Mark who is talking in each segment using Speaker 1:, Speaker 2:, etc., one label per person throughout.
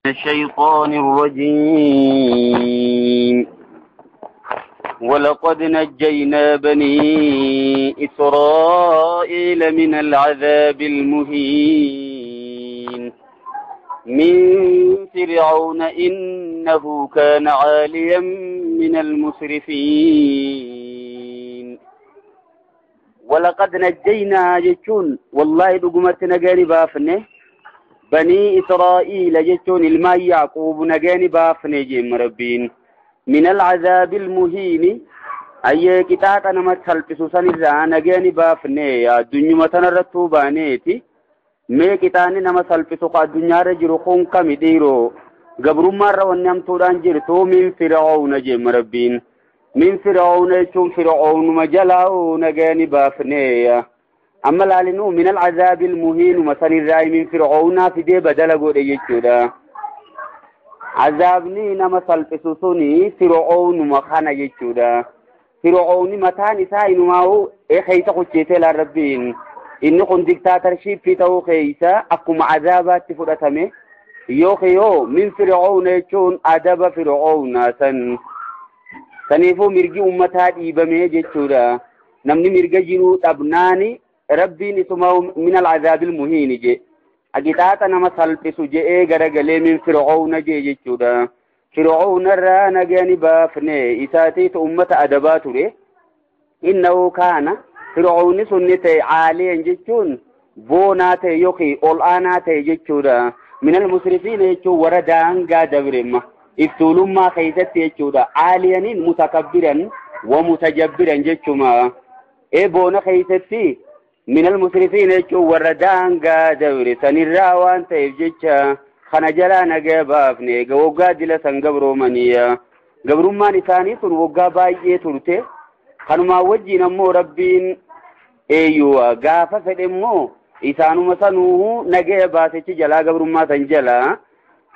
Speaker 1: الشيطان الرجيم ولقد نجينا بني إسرائيل من العذاب المهين من فرعون إنه كان عاليا من المسرفين ولقد نجينا جتون والله دقمت نجاني بافنه بني إسرائيل جتون الماء يعقوب نجاني بافنه جيم ربين من العذاب المهين أي كتاب أنا ما تحلبسوا سنرا نجاني بافنه يا الدنيا ما تنرتوا بانيتي ما كتاني نما تحلبسوا قا الدنيا رجرخون كمديرو قبر مرة ونعم توران جرتو من فرعون جيم ربين من فرعون يشون فرعون مجلاو نجاني بافنه أما لالنو من العذاب المهين مثل الرأي من فرعون في دي بدل قول يجودا عذابني نما سلطسوني فرعون مخانا يجودا فرعون متاني ساين ماو خيسا خجيته لربين إنه كن ديكتاترشيب في تو خيسا أكم عذابات تفرتمي يوخيو من فرعون يجون أدب فرعون سنفو مرجي أمتها إيبامي يجودا نمني مرجي جنو تبناني ربي نسمعه من العذاب المهين جي أجتاتا نما سلطسو جي غرغلي من فرعون جي جيشودا فرعون را نجاني بافني إساتيت أمة أدبات ري إنه كان فرعون سنتي عاليا جيشون بوناتي يوخي أولاناتي جيشودا من المسرفين يجو وردان قادبرم افتولون ما خيست يجودا عاليا متكبرا ومتجبرا جيشوما بونا خيستي من المسرفين يجو وردان قادبر سنرا وان تيفجيشا خنجلا نجابا فني وقا دلا سنقبرو منيا قبرو ما نساني سن وقا بايجي ترته خنما وجي نمو ربين ايوا قافا فدمو إسانو مسانوه نجابا سيشي جلا قبرو ما تنجلا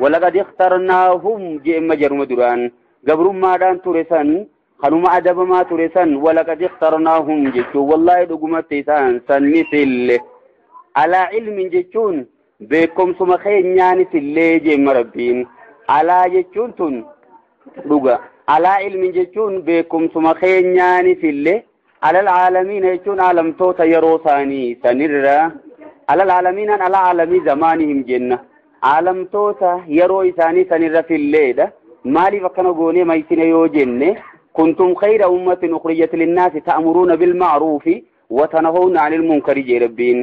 Speaker 1: ولقد اخترناهم جئم جرم دران قبرو ما دان ترسان خنما أدب ما ترسان ولقد اخترناهم جيشو والله دقمت تيسان سن مثل على علم جيشون بكم سمخين يعني في الليل مربين على جيشون تون دوغا على علم جيشون بكم سمخين يعني في الليل على العالمين جيشون عالم توتا يروساني سنرى على العالمين على عالمي زمانهم جنة عالم توتا يروساني سنرى في الليل مالي فكانوا قولي ما يسينيو جنة كنتم خير أمة أخرجت للناس تأمرون بالمعروف وتنهون عن المنكر جربين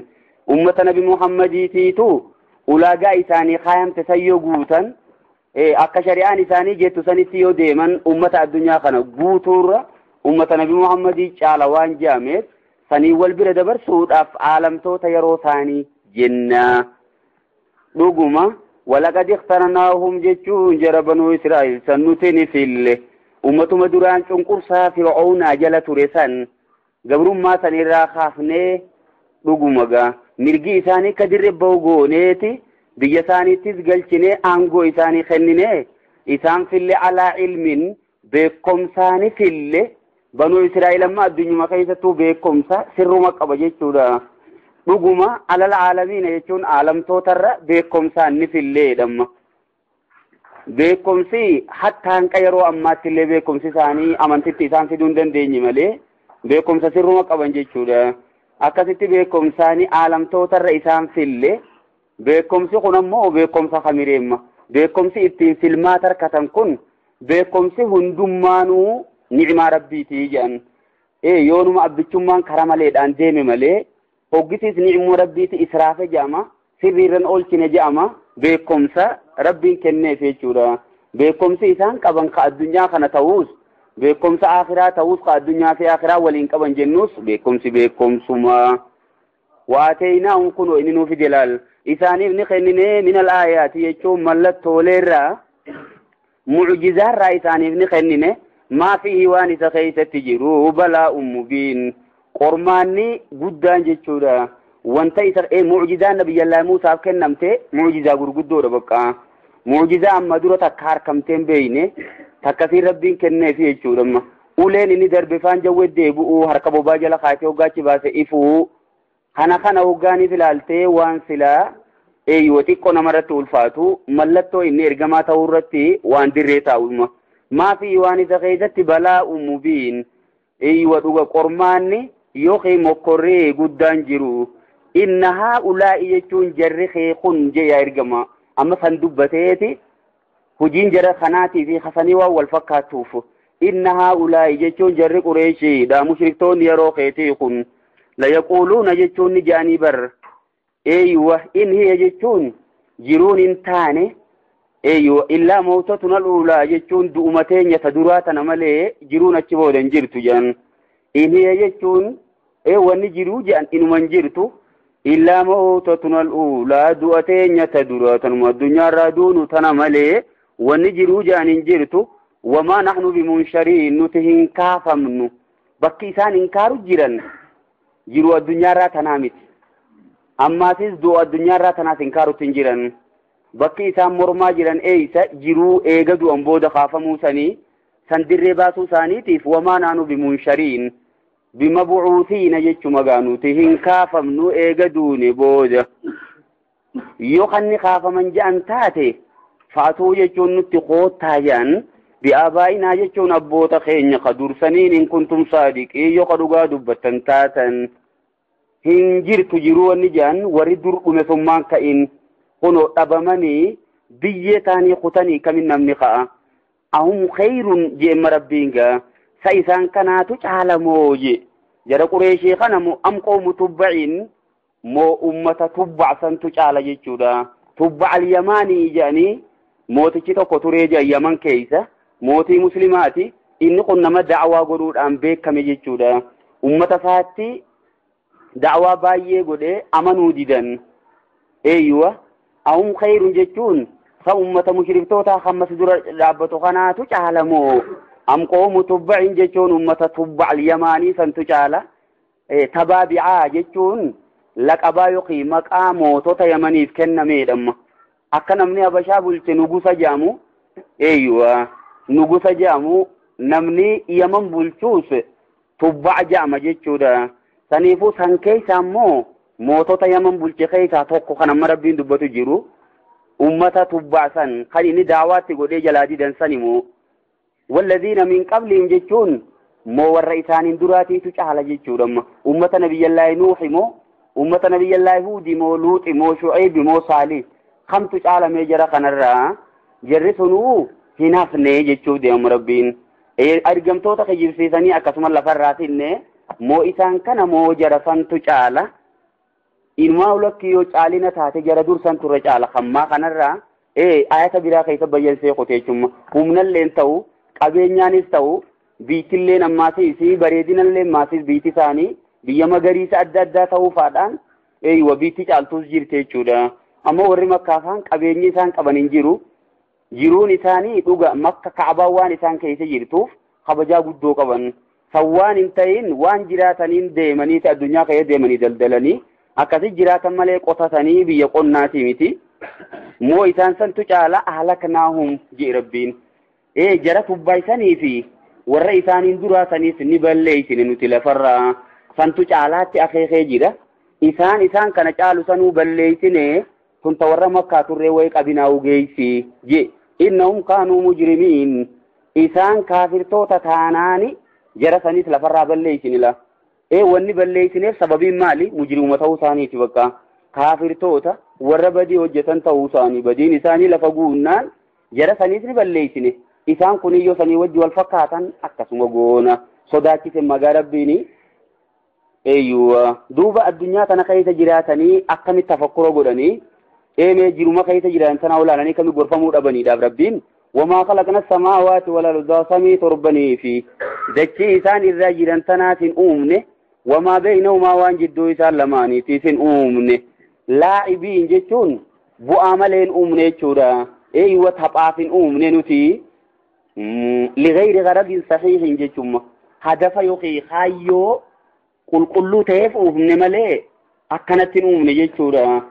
Speaker 1: أمة نبي محمد تيتو أولاقا إساني خايم تسيو قوتا أكا شريان إساني جيتو سنتيو ديمن أمة الدنيا خانا قوتور أمة نبي محمد شالوان جامد سني والبر دبر سود أف عالم توتا يرو ثاني جنة لقما ولقد اخترناهم جيتشون جربنو إسرائيل سنتني في اللي أمة مدران شنقرصا فرعون أجل ترسان قبرون ما سنرا خافني لقما mirgi isaanii kadirrebboo gooneeti biyya isaaniittis galchine aangoo isaanii kennine isaan fille alaa ilmin beekomsaani fille banuu Israa'eel amma addunyuma keessattuu beekomsa sirruma qaba jechuudha dhuguma alal aalamiina jechuun aalamtootarra beekomsaan ni filleedhamma beekomsi hatta hanqa yeroo ammaatti illee beekomsi isaanii amantitti isaan fiduu hin dandeenye malee beekomsa sirruma qaban jechuudha akkasitti beekomsaani aalamtootarra isaan fille beekomsi kun ammoo beekomsa khamireemma beekomsi ittiin filmaata harkatan kun beekomsi hundummaanuu ni'imaa rabbiitii jedhan yoonuma abbichummaan karaa maleedhaan deeme malee hoggisiis ni'imuu rabbiiti israafe jedhama sirriirran oolchine jedhama beekomsa rabbiin kenneef jechuudha beekomsi isaan qaban ka addunyaa kana ta'uus beekumsa akhiraa ta'uus ka addunyaa fi akhiraa waliin qaban jennuus beekumsi beekumsuma waateynaa kun inni nuuf jalaal isaaniif ni kennine min al-aayaati jechuun mallattooleerraa mucjizaarraa isaaniif ni kennine maa fihi waan isa keessatti jiru balaa'un mubiin qormaanni guddaan jechuudha wanta isa mucjizaan nabiyyallaa Muusaaf kennamte mucjizaa gurguddoodha bakka mucjizaa amma dura takka harkamteen beeyne takkasiin rabbiin kenneef jechuudha uleen inni darbifaan jawwee deebi'uu harka bobaa jala kaatee hogaachi baase ifuu kana hoggaaniif ilaaltee waan silaa xiqqoo namarratti ulfaatu mallattoo inni ergamaa ta'uu irratti waan dirree taa'uma maa fi waan isa keessatti balaa'un mubiin dhuga qormaanni yookiin mokkorree guddaan jiru inna haa'ulaa'i jechuun jarri keekun jee yaa ergama amma san dubbateeti hujiin jara kanaatii fi hasanii waan wal fakkaatuuf inna haa'ulaa'i jechuun jarri qureeshiidha mushriktoonni yeroo keetii kun layaquuluuna jechuun ni jaanii bar in hiya jechuun jiruun hin taane illaa mawtatuna al-uulaa jechuun du'uma teenya ta duraa tana malee jiruun achi booda hin jirtu jedhan in hiya jechuun wanni jiruu jedhan inuman jirtu illaa mawtatuna al-uulaa du'a teenya ta duraa tanuma addunyaarraa duunu tana malee wanni jiruu jedhan hin jirtu wamaa naxnu bimunshariin nuti hin kaafamnu bakki isaan inkaaru jiran jiru addunyaarraa tanaa miti ammaasis du'a addunyaarraa tanaas inkaarutti hin jiran bakki isaan mormaa jiran eeysa jiruu eega du'an booda kaafamuu sanii san dirree baasuu isaaniitiif wamaa naanu bimunshariin bimabucuutiina jechu magaanuti hin kaafamnu eega duune booda yoo kanni kaafaman je'an taate faatuu jechuun nutti koottaa je'an bi'aabaa'inaa jechuun abboota keenya ka dursaniin in kuntum saadiqii yoo ka dhugaa dubbattan taatan hin jirtu jiruu wanni je'an warri dur dhume summaan ka'in kunoo dhabamanii biyyee taanii kutanii kamin namni ka'a ahum khayrun je'emma rabbiinga sa isaan kanaatu caalamoo je jara qureeshii kana moo am qawmu tubba'iin moo ummata tubba'santu caala jechuudha tubba'al yamaanii je'anii mootichi tokko turee je'a yaman keeysa mootii muslimaati inni kun nama da'awaa godhuudhaan beekame jechuudha ummata isaatti da'awaa baay'ee godhee amanuu didan ahum khayrun jechuun sa ummata mushriktoota hammas dura dhaabbatu kanaatu caalamoo am qawmu tubba'in jechuun ummata tubba'al yamaanii santu caala tabaabi'aa jechuun laqabaa yookiin maqaa mootota yamaniif kennameedhamma akka namni habashaa bulche nugusa jedhamu nugusa jedhamu namni yaman bulchuus tubba'a jedhama jechuudha saniifuu san keessa ammoo mootota yaman bulche keessaa tokko kan amma rabbiin dubbatu jiru ummata tubba'san kan inni daawaatti godhee jalaa didan sanimoo walladhiina min qabliin jechuun moo warra isaaniin duraatiitu caala jechuudha amma ummata nabiyyallaahi nuuhi moo ummata nabiyyallaahi huudi moo luuxi moo shu'aybi moo saalih kamtu caalamee jara kanarraa jarri sunuu hin hafne jechuu deemu rabbiin argamtoota kijibsiisanii akkasuma lafarraatinne moo isaan kana moo jara santu caala ilmaa ulakki yoo caalina taate jara dursan turre caala kammaa kanarraa ayata biraa keessa bayyansee qoteechumma humnalleen ta'u qabeenyaanis ta'u biitilleen ammaasiis bareedinallee ammaasiis biiti isaanii biyya magariisa adda addaa ta'uufaadhaan biitti caaltuus jirte jechuudha ammoo warri makkaafaan qabeenyi isaan qaban hin jiru jiruun isaanii dhuga makka ka'abaan waan isaan keessa jirtuuf kabajaa guddoo qaban san waan hin ta'in waan jiraataniin deemanii addunyaa ka'ee deemanii daldalanii akkasi jiraatan malee qotatanii biyya qonnaatii miti moo isaan santu caala ahlaknaahum jee rabbiin jara tubbaysanii fi warra isaaniin duraataniis ni balleeysine nuti lafarraa santu caalaatti akeekee jira isaan kana caalu sanuu balleeysine kunta warra makkaa turree way qabinaa ugeeysi je innahum kaanuu mujrimiin isaan kaafirtoota taanaani jara sanis lafarraa balleeysinila wanni balleeysineef sababiin maali mujrimuma ta'uu isaaniiti bakka kaafirtoota warra badii hojjetan ta'uu isaanii badiin isaanii lafa guunnaan jara sanis ni balleeysine isaan kuniyyoo sanii wajji wal fakkaatan akkasuma goona sodaachise magaa rabbiini duuba addunyaa tana keessa jiraatanii akkamitti tafakkura godhanii mee jiruma keessa jiraatan tana olaalanii kami gorfamuu dhabaniidhaaf rabbiin wamaa khalaqna samaawaati wal arda samii torbanii fi dachii isaan irraa jiran tanaatiin uumne wamaa baynahumaa waan jidduu isaan lamaaniitiifin uumne laa'ibiin jechuun bu'aa maleen uumne jechuudha taphaafin uumne nuti ligayri garadin sahiihin jechuudha hadafa yookiin kaayyoo qulqulluu ta'eef uumne malee akkanattiin uumne jechuudha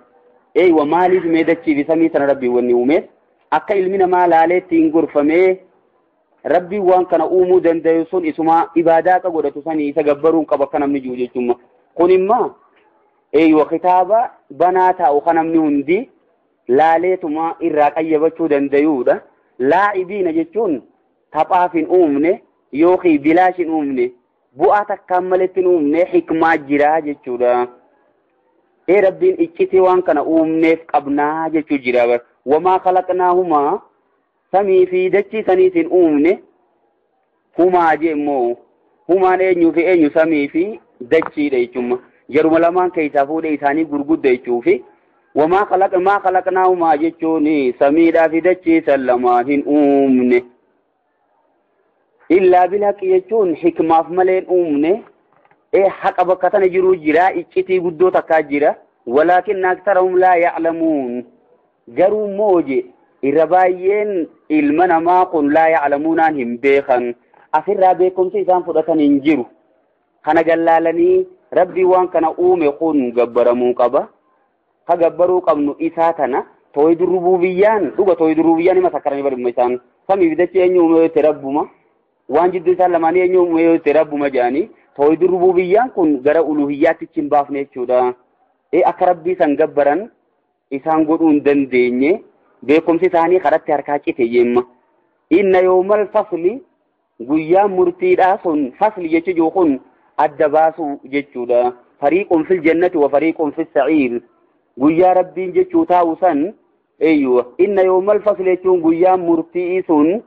Speaker 1: maaliif mee dachiifi samii sana rabbii wanni uumeef akka ilmi namaa laaleetti hin gorfamee rabbii waan kana uumuu danda'u sun isuma ibaadaa ka godhatu sanii isa gabbaruun qaba akka namni jiru jechuudha kun immoo kitaaba banaa taa'u kan namni hundi laaleetuma irraa qayyabachuu dandayuudha. Laa'ibiina jechuun taphaaf hin uumne yookiin bilaash hin uumne bu'aa takkaan maletti hin uumne hikmaa jiraa jechuudha. Rabbiin iccitii waan kana uumneef qabnaa jechuu jira. Wamaa khalaqnaahumaa samii fi dachii saniitiin uumne humaa jeemmoo humaan eenyuu fi eenyu samii fi dachiidha jechuudha. Jaruma lamaan keessaa fuudhee isaanii gurgudda jechuufi wamaa khalaqnaahumaa jechuun samiidhaa fi dachii san lamaan hin uumne. Illaa bilhaqi jechuun hikmaaf malee hin uumne. Haqa bakka tana jiru jira iccitii guddoo takkaa jira. Walaakinna aktharahum laa ya'lamuun. Garuu mooje irra baay'een ilma namaa kun laa ya'lamuunaan hin beekan. Asirraa beekumsi isaan fudhatan hin jiru. Kana gallaalanii rabbii waan kana uume kun gabbaramuu qaba. Ha gabbaruu qabnu isaa tana tooyiduu rububiyyaan dhuga tooyiduu rububiyyaan ima sakkaranii badumma isaan. Samiif dachee eenyu uume yoo itti rabbuma. Waan jidduu isaan lamaanii eenyu uume yoo itti rabbuma jedhanii. Tooyiduu rububiyyaan kun gara uluhiyyaatti hin baafne jechuudha. Akka rabbii san gabbaran isaan godhuu hin dandeenye beekumsi isaanii karatti harkaa cite jemma. Inna yawmal fasli guyyaan murtiidhaa sun fasli jechuu kun adda baasuu jechuudha. Fariiqun fil jannati wa fariiqun fis sa'iir. Guyyaa rabbiin jechuu taa'u san inna yawmal fasli jechuun guyyaan murtii sun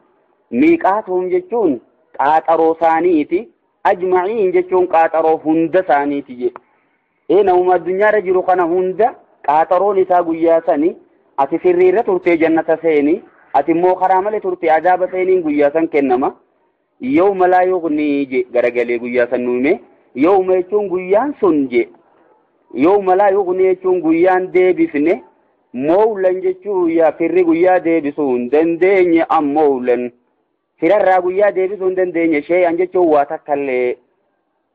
Speaker 1: miiqaatuhum jechuun qaaxaroo isaaniiti. Ajma'iin jechuun qaaxaroo hunda isaaniiti jedhe. Namuma addunyaarra jiru kana hunda qaaxaroon isaa guyyaa sani ati sirriirra turtee jannata seeni ati immoo karaa malee turtee azaaba seeniin guyyaa san kennama. Yawma laa yughni je garagalee guyyaa san nuume yawma jechuun guyyaan sun je yawma laa yughni jechuun guyyaan deebifne mawlan jechuu yaa firri guyyaa deebisuu hin dandeenye mawlan. Firarraa guyyaa deebisuu hin dandeenye shay'an jechuun waa takkallee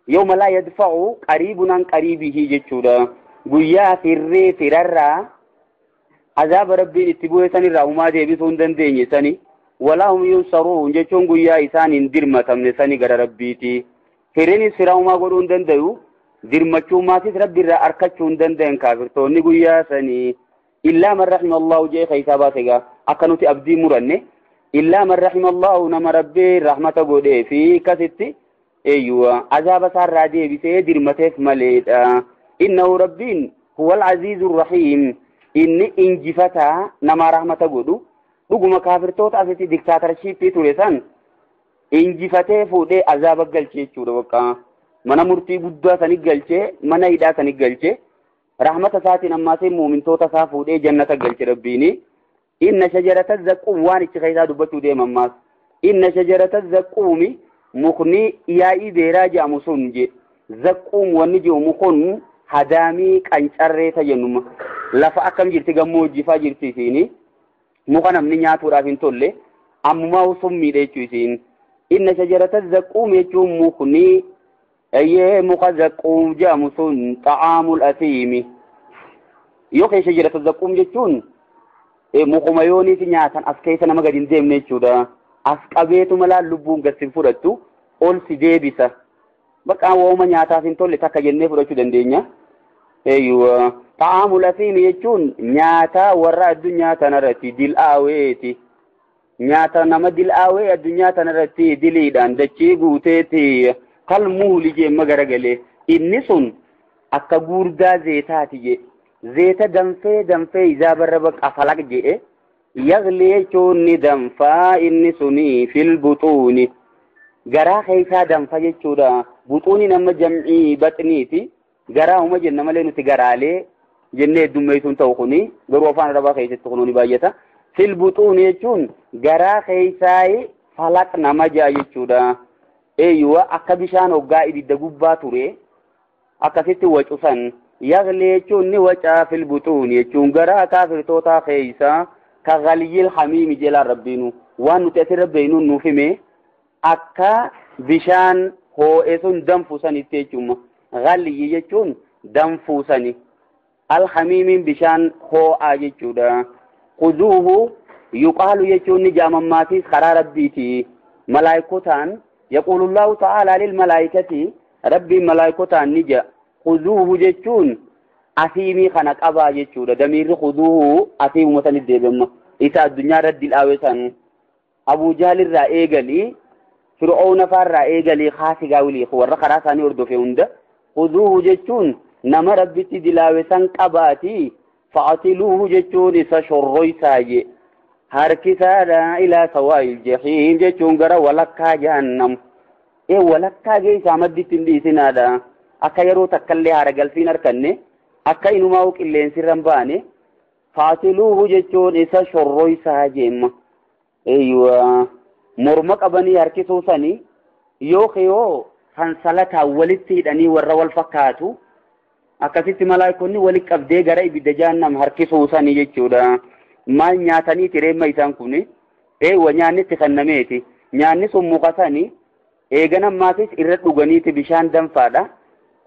Speaker 1: yawma laa yadfa'u qariibun an qariibihi jechuudha. Guyyaa firree firarraa azaaba rabbiin itti bu'e sanirraa humaa deebisuu hin dandeenye sani walaa hum yunsaruun jechuun guyyaa isaan hin dirmatamne sani gara rabbiiti. Firrinis firaa humaa godhuu hin dandayu dirmachuumaatis rabbiirraa arkachuu hin danda'an kaafirtoonni guyyaa sanii illaa man rahimallahu jee keessaa baase gaa akka nuti abdii muranne. إلا من رحم الله نما ربي رحمة قده في كستي أيوة عذاب صار رادي بسيدر متف مليد إنه ربين هو العزيز الرحيم إن إنجفتا نما رحمة قده رقم كافر توت أسيتي ديكتاتر شيبي توليسان إنجفتا فودي عذاب قلشي چودا وكا منا مرتي بدا سنق قلشي منا إدا سنق قلشي رحمة ساتي نماسي مومن توتا سافودي جنة قلشي ربيني إن شجرة الزقوم واني تخيزا دبتو دي مماس إن شجرة الزقوم مخني إيائي ديراجع مسنج زقوم ونجي ومخن هدامي كانشاري تجنم لفا أكم جرتي غمو جفا جرتي سيني مخنا من نياتو رافين تولي أمما وصمي ديشو سين إن شجرة الزقوم يجو مخني أيه مخ زقوم جامسون طعام الأثيم يوكي شجرة الزقوم يجون mukumayooni fi nyaatan as keessa nama gadi hin deemne jechuudha. As qabeetu malaa lubbuun gadi fudhattu ol si deebisa. Bakka wooma nyaataaf hin tolle takka jennee fudhachuu dandeenya. Ta'aamul asiimi jechuun nyaata warra addunyaa tanarratti dil'aaweeti. Nyaata nama dil'aawee addunyaa tanarratti diliidhaan dachii guuteeti kalmuuli jeemma garagalee. Inni sun akka guurdaa zeetaati jee. زيت دنفي إذا بربك أفلق جئ يغلي چوني دنفا إني سني في البطون غرا خيسا دنفا جچودا بطوني نما جمعي بطنيتي غرا هما جنة ملينو تغرالي جنة دميتون توقني غروا فان ربا خيسا تقنوني بايتا في البطون يچون غرا خيساي فلق نما جا جچودا ايوا أكبشان وغائد دقوبا توري أكسيتي وچوسان يغلي چوني وچا في البطون يچون غرا كافر توتا خيسا كغلي الحميم جلال ربينو وانو تأثير ربينو نوفمي أكا بشان هو اسون دنفوساني تيچوما غلي يچون دنفوساني الحميم بشان هو آجيچودا خذوه يقال يچون جامماتي خرار ربيتي ملائكتان يقول الله تعالى للملائكة ربي ملائكتان نجا خذوه جتون asiimii kana qabaa jechuudha. Damiirri khuduuhu asiimuma san deebama. Isa addunyaa irratti dhaawesan Abu Jahl irraa eegalii Fir'auna farraa eegalii khaasigaa wilii warra karaa isaanii hordofe hunda khuduuhu jechuun nama rabbitti dilaawesan qabaati. Fa'atiluuhu jechuun isa shorroysaaye harkisaadha ilaa sawaa'il jahiim jechuun gara walakkaa jahannam. Walakkaa geessaa madditti hin dhiisinaadha. Akka yeroo takkallee haara galfiin harkanne akka inumaa qilleensi irra baane faatiluuhu jechuun isa shorroysaa jeemma. Morma qabanii harkisuu sanii yoo sansalataan walitti hidhanii warra wal fakkaatu akkasitti malaayikonni walitti qabdee gara ibidda jahannam harkisuu sanii jechuudha. Maal nyaatanii tireemma isaan kun nyaanni itti kennameeti. Nyaanni sun muka sanii eeganamaatis irra dhuganiiti bishaan danfaadha.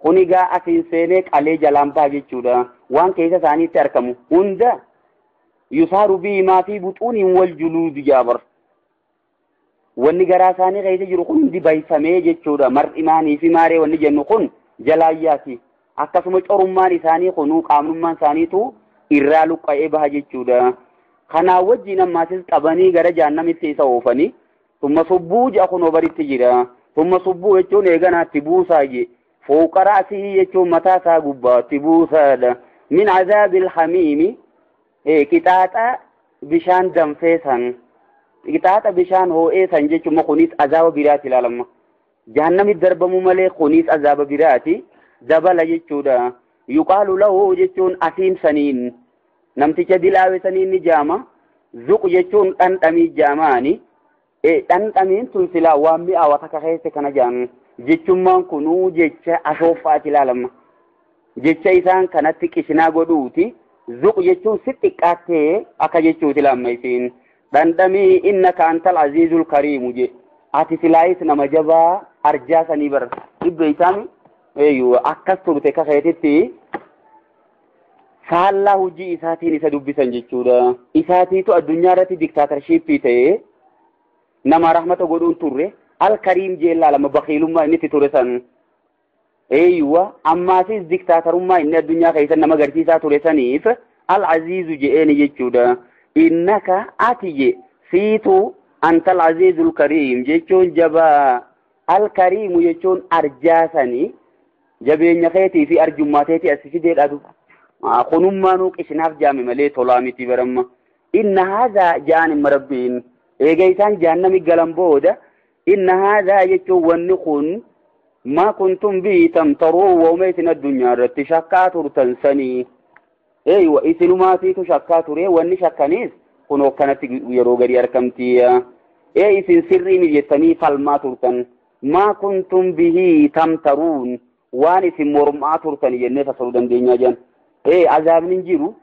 Speaker 1: Kuni gaa asiin seenee qalee jalaan baha jechuudha. Waan keessa isaaniitti argamu hunda yusaaru biimaa fi buxuuniin wal juluudu jaabar. Wanni garaa isaanii keessa jiru kun hundi bayfamee jechuudha. Mar'imaanii fi maaree wanni jennu kun jalaayyaati. Akkasuma corummaan isaanii kunuu qaamnummaan isaaniitu irraa luqqa'ee baha jechuudha. Kanaa wajjin ammaasis qabanii gara jahannamitti isa oofanii thumma subbuu ja'a kunoo baritti jira. Thumma subbuu jechuun eeganaatti buusaayye. فوق رأسه يجوم متاسا قبا تبوسا من عذاب الحميم كتاتا بشان دمفيسا كتاتا بشان هو ايسا جيشو مخونيس عذاب براتي لالما جهنم الدرب ممالي خونيس عذاب براتي دبل جيشو دا يقال له جيشون أسيم سنين نمتك دلاوي سنين نجاما ذوق جيشون تنتمي جاماني تنتمين تنسلا وامي آواتك خيسي كنجان jechummaan kunuu jecha asoofaati ilaalama. Jecha isaan kanatti qishinaa godhuuti. Zuq jechuun si xiqqaattee akka jechuuti lamma isiin. Dhandhamii innaka antal aziizul kariimu je. Ati silaayis nama jabaa arjaa sanii bar. Dhibba isaan akkas turte kakeetitti faallaa hojii isaatiin isa dubbisan jechuudha. Isaatiitu addunyaa irratti diktaatarshipii ta'ee nama rahmata godhuun turre. Al-Karim jeella lama baqiilummaa inni ture san ammaasis diktaatarummaa inni addunyaa keessa nama agarsiisaa ture saniif al-aziizu je'een jechuudha. Innaka ati je siitu anta al-aziizul kariim jechuun jabaa al-kariimu jechuun arjaasanii jabeenya keetii fi arjummaa keetii as fideedhaatu kunummaanuu qishinaaf jaame malee tolaa miti baramma. Inna haadha ja'an himma rabbiin eega isaan jahannami galan booda إن هذا يجون ما كنتم به تمترون وميتنا الدنيا رتشكات تنسني أيوة إثنو ما فيك شكات ري واني شكانيس كنو كانت يروغري أركمتيا إثن سري مجتني فالما ترتن ما كنتم به تمترون واني في مرمى ترتن ينفى صلودا دينيا جان عذاب ننجيرو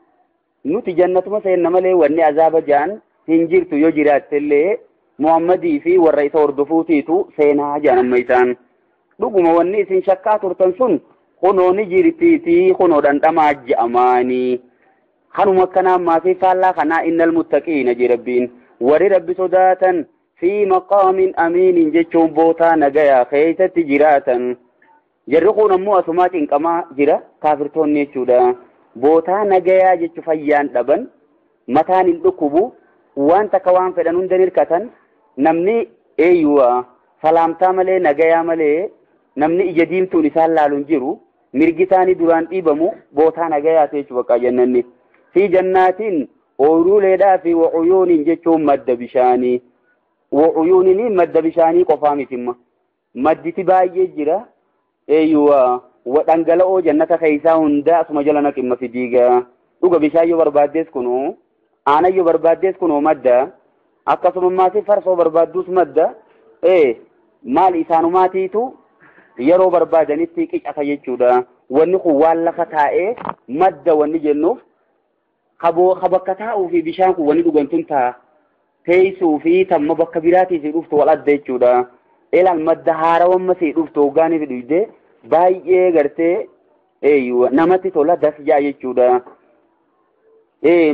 Speaker 1: نوتي جنة ما سينما لي واني عذاب جان هنجيرتو يجرات اللي Muhammadii fi warra isa hordofuutiitu seenaa jaanamma isaan. Dhuguma wanni isin shakkaa turtan sun kunoo ni jirtiitii kunoo dhandhamaa je'amaanii. Kanuma akkanaa maafii faallaa kanaa innal muttaqiina je rabbiin. Warri rabbi sodaatan fi maqaamin amiinin jechuun bootaa nagayaa keessatti jiraatan. Jarri kun ammoo asumaa cinqamaa jira kaafirtoonni jechuudha. Bootaa nagayaa jechu fayyaan dhaban mataan hin dhukkubu waan takka waan fedhan hunda hirkatan. Namni salaamtaa malee nagayaa malee namni ija diimtuun isaan laaluun jiru mirgi isaanii duraan dhiibamu bootaa nagayaa ta'e jechuudha jannanni. Fi jannaatiin ooyiruuleedhaa fi wa'uyuuniin jechuun madda bishaanii. Wa'uyuuniin madda bishaanii qofaa mitimma. Madditi baay'ee jira. Dhangala'oo jannata keessaa hunda asuma jala naqimma fidiiga. Dhuga bishaan yoo barbaaddees kunoo aanan yoo barbaaddees kunoo madda. Akkasuma maasii farsoo barbaadduus madda maal isaanumaatiitu yeroo barbaadanitti qicata jechuudha. Wanni kun waan lafa taa'ee madda wanni jennuuf bakka taa'uu fi bishaan kun wanni dhugantuun ta'a. Teessuu fi tamma bakka biraatii si dhuftu wal adda jechuudha. Elaan madda haarawamma si dhuftu hoggaaniif dhufte baay'ee gartee namatti tola dasjaa jechuudha.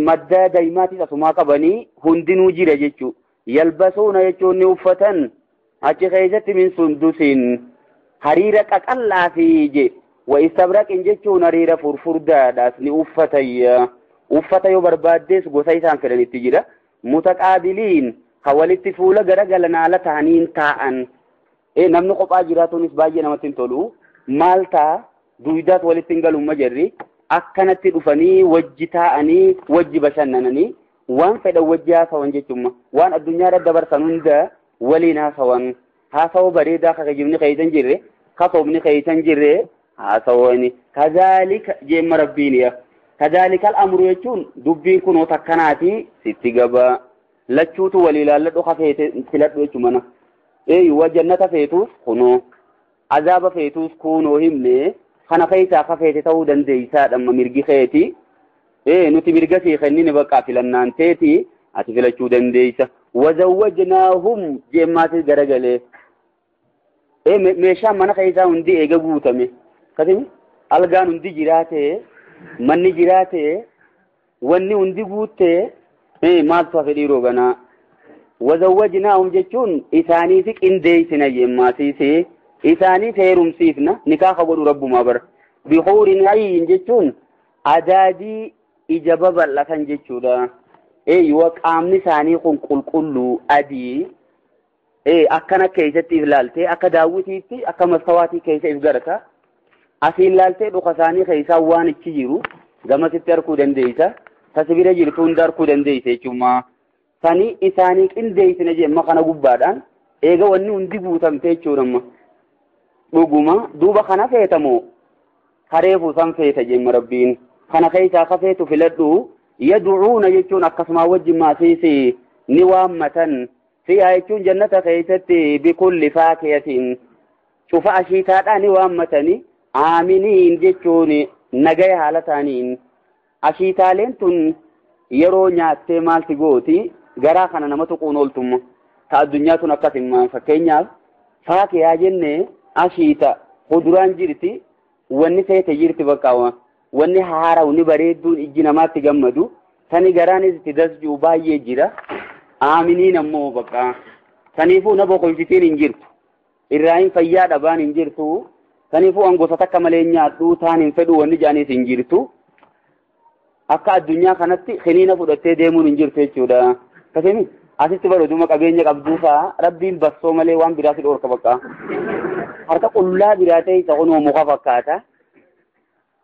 Speaker 1: Madda daa'imaatis asumaa qabanii hundinuu jira jechuudha. Yalbasuuna jechuun ni uffatan achi keessatti min sundusiin hariira qaqallaa fi وإستبرق إن جتشو نريرا فرفرداداس لأفتي أفتي بربادس قسيسان فلن التجرى متقابلين خوالت فولا غرغلنا لتانين تاءن نمنو قبا جراتونيس باجي نمتين تولو مالتا دويدات ولتنقلوا مجري أكنت دفني وجتاءني وجبشننني وان فدا وجها سوان جتشم وان الدنيا رد برسنون دا ولينا سوان ها سو بريدا خجبني خيتن جري خطبني خيتن جري ها سواني كذلك جيم ربينيا كذلك الأمر يجون دبين كنو تكناتي ستقبا لچوتو وليلالدو خفيت فلت وجمنا وجنة فيتوس كنو عذاب فيتوس كونو همني خنا خيتا خفيت تودن ديسا لما مرقي خيتي نتي مرقسي خنيني بقى فلنان تيتي أتفلچو دن ديسا وزوجناهم جيماتي درقلي ميشان من خيتا هندي ايقا قوتمي كتمي ألغان هندي جراته مني جراته واني هندي قوته maal fafedhi roogana wazawwajnaahum jechuun isaaniif qindeessina jemmaasiise isaaniif heerumsiifna nikaaha godhu rabbumaa bar bihuurin ayyin jechuun adaadii ija babal'atan jechuudha yoo qaamni isaanii kun qulqulluu adii akkana keessatti ilaaltee akka daawwitiitti akka mastawaatii keessa if garata asiin ilaaltee dhuka isaanii keessaa waan ichi jiru gamasitti arkuu dandeessa tasbira jirtuun darkuu dandeeyse jechuudha sani isaanii qindeessina jemma kana gubbaadhaan eega wanni hundi guutamte jechuudha dhuguma duuba kana feetamoo hareefu san feeta jemma rabbiin kana keessaa kafeetu filadhu yad'uuna jechuun akkasuma wajjin maasiisi ni waammatan fiihaa jechuun jannata keessatti bikulli faakiyatiin cufa ashiitaadhaa ni waammatani aaminiin jechuun nagaya haala taaniin ashiitaaleen tun yeroo nyaattee maalti gooti garaa kana nama tuquun ooltumma ta addunyaa tun akkasimma fakkeenyaaf faakiyaa jenne ashiita kuduraan jirti wanni feete jirti baqqaawa wanni haaraw ni bareedduun ijji namaatti gammadu tani garaanis itti dasjuu baay'ee jira aaminiin ammoo baqqaa taniifuu na boqolchitiin hin jirtu irraayin fayyaa dhabaan hin jirtu taniifuu angosa takka malee nyaadhuu taan hin fedhu wanni jaanis hin jirtu akka addunyaa kanatti khiniina fudhattee deemuun hin jirtu jechuudha kasemi asitti barootuma qabeenya qabduufa rabbiin bassoo malee waan biraati dhorka bakka harka qullaa biraatee isa kunoo muka fakkaata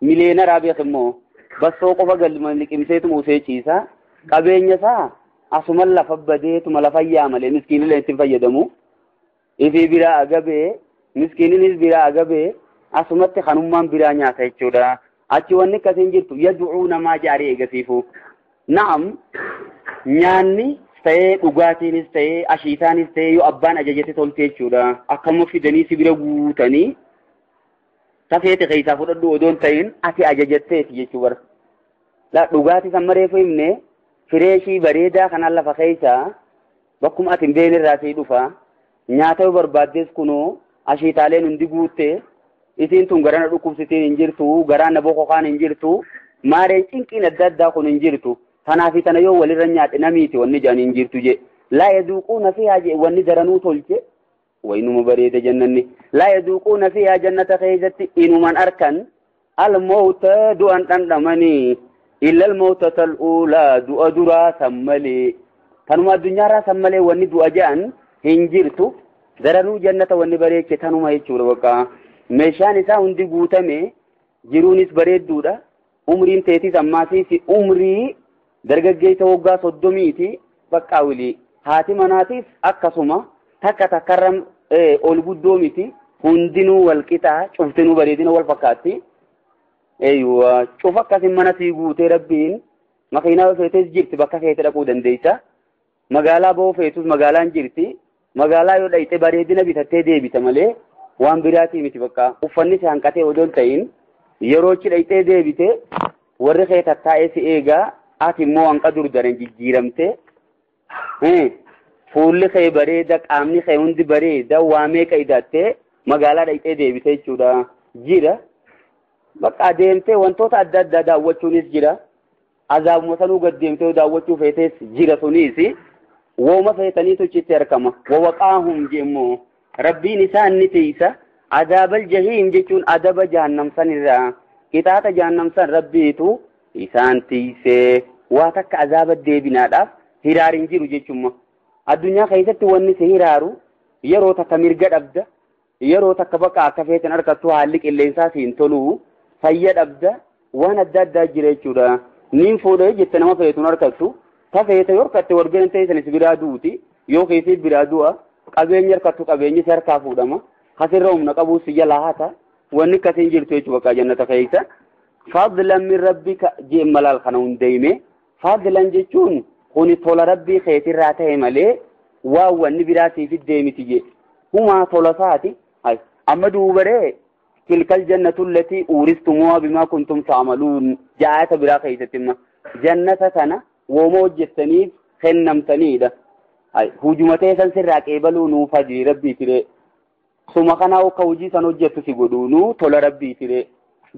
Speaker 1: mileena raabeek immoo bassoo qofa galma liqimseetu muusee ciisa qabeenya isaa asuman lafa badeetuma lafa yaa malee miskiinillee itti fayyadamu ifi biraa agabee miskiininis biraa agabee asumatti kanummaan biraa nyaata jechuudha achi wanni kasin jirtu yad'uuna maa jaarii eegasiifu na'am nyaanni ta'ee dhugaatiinis ta'ee ashiitaanis ta'ee yoo abbaan ajajate tolte jechuudha akkama fidanii sibira guutanii tafeete keessaa fudhadhu odoon ta'in ati ajajatteeti jechuu bar la dhugaati san mareefu himne fireeshii bareedaa kanaan lafa keessaa bakkuma ati hin beeknerraa sii dhufa nyaata yoo barbaaddes kunoo ashiitaaleen hundi guutte isin tun garana dhukkubsitiin hin jirtu garana boko kaan hin jirtu maareen cinqiin adda addaa kun hin jirtu tanaafi tana yoo walirra nyaadhe namiiti wanni jedhan hin jirtu je laa yaduuquuna fiihaa je wanni daranuu tolche waynuma bareeda jannanni laa yaduuquuna fiihaa jannata keessatti inuman arkan almawta du'an dhandhamanii illa almawtata al'uulaa du'a duraa san malee tanuma addunyaarraa san malee wanni du'a jedhan hin jirtu daranuu jannata wanni bareeche tanuma jechuudha bakka meeshaan isaa hundi guutame jiruunis bareedduudha umriin teetis ammaasiis umrii dargaggeessa waggaa 30ti baqqaawili haati manaatiif akkasuma takka takkarra ol guddoo miti hundinuu wal qixaa cuftinuu bareedina wal fakkaatti cufa akkasin mana sii guutee rabbiin makiinaa feetes jirti bakka feete dhaquu dandeessa magaalaa ba'uu feetus magaalaan jirti magaalaa yoo dhayxe bareedina bitattee deebita malee waan biraatii miti bakka uffanni si hanqatee odoon ta'in yeroo achi dhayxee deebite warri kee tattaa'ee si eegaa ati immoo hanqa durdaran jijjiiramte fuulli kee bareeda qaamni kee hundi bareeda waa meeqa hidhattee magaalaa dhayxee deebite jechuudha jira bakka deemtee wantoota adda addaa daawwachuunis jira azaabuma sanuu gad deemtee daawwachuu feetes jira sunis wooma feetaniitu achitti argama wawaqaahum jemmoo rabbiin isaan ni tiisa عذاب الجحيم جتون أدب جهنم سنرا كتات جهنم سن ربيتو إسان تيسي واتك عذاب الديبنا داف هرارين جيرو جتشم الدنيا خيست واني سهرارو يرو تكمرقد أبدا يرو تكبقى كفيتن أركتو هالك اللي إنساسين تلو فيد أبدا وانا الداد جريتشو دا نين فوده جتنا ما فيتون أركتو تفيت يركت ورقين تيسن سبرادوتي يو خيسي برادوا قبين يركتو قبين سيركافو دما خسرهم نقبو سيجلاهاتا ونكا تنجل تويتو بقى جنة خيسا فضلا من ربك جي ملال خنون ديمي فضلا جيشون خوني طول ربي خيتي راته ملي واو النبراتي في الديمي تجي هما طولفاتي هاي أما دوبري تلك الجنة التي أورثتموها بما كنتم تعملون جاءت برا خيستما جنة سنة وموجتنيف خنمتنيدة هاي هجومتي سنسراك إبلونو فجري ربي تري ثم كانوا كوجي سنوجت في قدونو طول ربي تري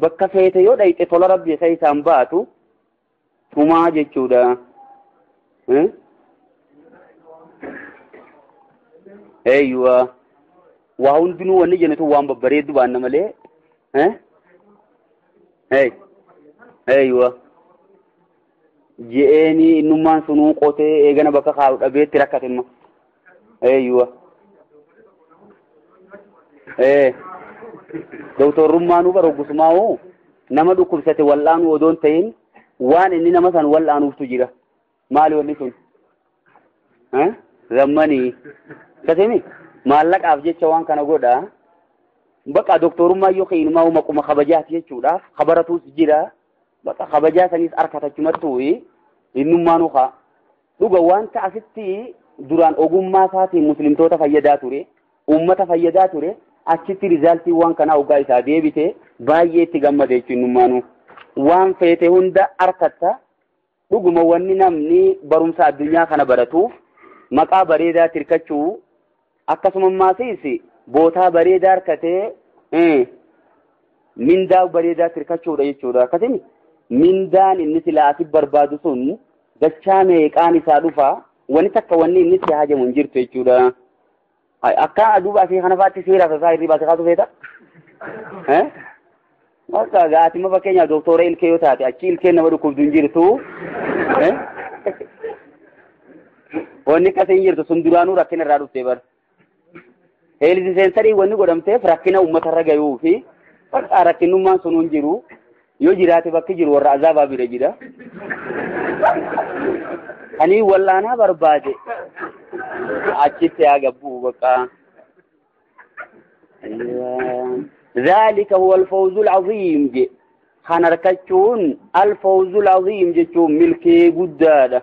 Speaker 1: bakka feete yoo dhayxe tola rabbi keessaan baatu tumaa jechuudha eeywa waa hundinuu wanni jennetu waan babbareeddu baanna malee eeywa je'eeni innummaan sunuu qotee eegana bakka kaa'u dhabeetti rakkatimma eeywa doktorummaanuu baroggusumaa'u nama dhukkubsate wal'aanuu odoon ta'in waan inni nama san wal'aanuuftu jira maali wanni sun zammanii kasemi maallaqaaf jecha waan kana godha baqa doktorummaa yoo keenumaa maquma kabajaati jechuudhaaf kabaratuus jira baqa kabajaa sanis arkatachumattuu innummaanuu haa dhuga wanta asitti duraan ogummaa isaatiin muslimtoota fayyadaa ture ummata fayyadaa ture achitti rizaaltii waan kana ugaa isaa deebite baay'ee itti gammade jechuun waan feete hunda arkatta dhuguma wanni namni barumsa addunyaa kana baratuuf maqaa bareedaa tirkachuu akkasuma maasiis bootaa bareedaa arkatee mindaa bareedaa tirkachuudha jechuudha akkasini mindaan inni silaati barbaadu sun dachaa meeqaan isaa dhufa wani takka wanni inni si hajamu hin jirtu jechuudha akka aduba fi kana faatti seera fasaa irri baase kaatu feeta waka gaati ma fakkeenya doktora ilkee yoo taate achi ilkeen nama dhukkubdu hin jirtu wanni akkasii hin jirtu sun duraanuu rakkina irraa dhuftee bar heelisi seensarii wanni godhamteef rakkina uummatarra gayuu fi bakka rakkinummaan sun hin jiru yoo jiraate bakki jiru warra azaabaa bira jira ani wallaanaa barbaade achitti agabbu baka ذلك هو الفوز العظيم جي خنركچون الفوز العظيم جچو ملكي قداده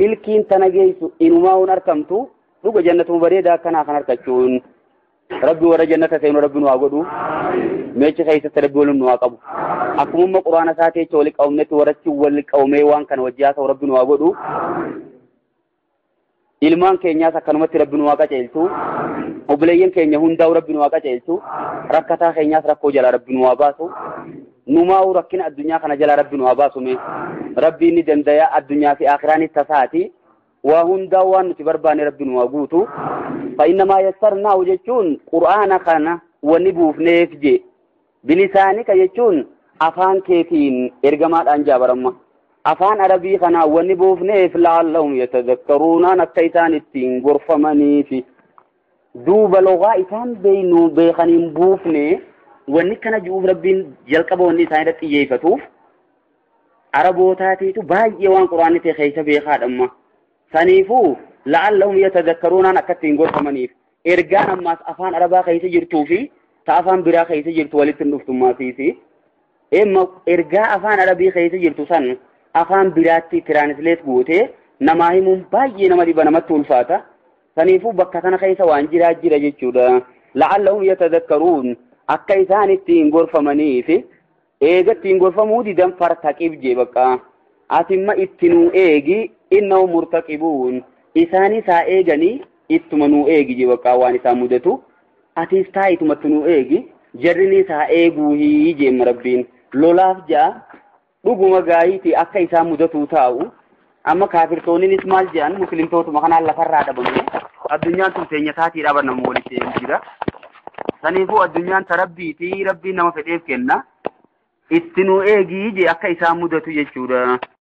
Speaker 1: ملكين تنجيسو انما ونركمتو دوغ جنة مبريدا كنا خنركچون ربي ورا جنة سين ربي نواغدو ميچ خيس ربي ولن نواقبو اكم قرآن ساتي چولي قومنت ورچ ول قومي وان كان وجيات ربي نواغدو ilmaan keenyaas akkanumatti rabbiin waaqa ceelchu obboleeyyan keenya hundaa'u rabbiin waaqa ceelchu rakkataa keenyaas rakkoo jala rabbiin waa baasu numaa'u rakkina addunyaa kana jala rabbiin waa baasume rabbiin ni danda'a addunyaa fi aakhiraanis tasaati waa hundaa'u waan nuti barbaanne rabbiin waa guutu fa innamaa yassarnaahu jechuun qur'aana kana wanni buufneef je bilisaanika jechuun afaan keetiin ergamaadhaan jaabaramma afaan arabii kana wanni buufneef la'allahum yatadhakkaruuna akka isaan ittiin gorfamanii fi duuba logaa isaan beekaniin buufne wanni kana ji'uuf rabbiin jalqaba wanni isaan irratti xiyyeeffatuuf arabootaatiitu baay'ee waan quraanni ta'e keessa beekaadhamma saniifuu la'allahum yatadhakkaruuna akka ittiin gorfamaniif ergaan ammaas afaan arabaa keessa jirtuu fi ta afaan biraa keessa jirtu walitti hin dhuftummaasiisi ergaa afaan arabii keessa jirtu san afaan biraatti tiraansileet goote namaa himuun baay'ee nama dhiba namatti ulfaata saniifuu bakka kana keessa waan jira jechuudha la'allahum yatadhakkaruun akka isaan ittiin gorfamaniif eega ittiin gorfamuu didan fartaqib jee bakka atimma ittinuu eegi innahum murtaqibuun isaanis haa eeganii ittuma nuu eegi jee bakka waan isaan mudatu atis taa'itumatti nuu eegi jarrinis haa eeguu jee rabbiin lolaaf ja'a dhuguma gaayiiti akka isaan mudatuu taa'u amma kaafirtoonnis maal jedhan muslimtootuma kanaan lafarraa dhabamne addunyaan tun teenya taatii dhaban namu walitti jira saniifuu addunyaan tarabbiiti rabbiin nama fedheef kenna itti nu eegii je akka isaan mudatu jechuudha.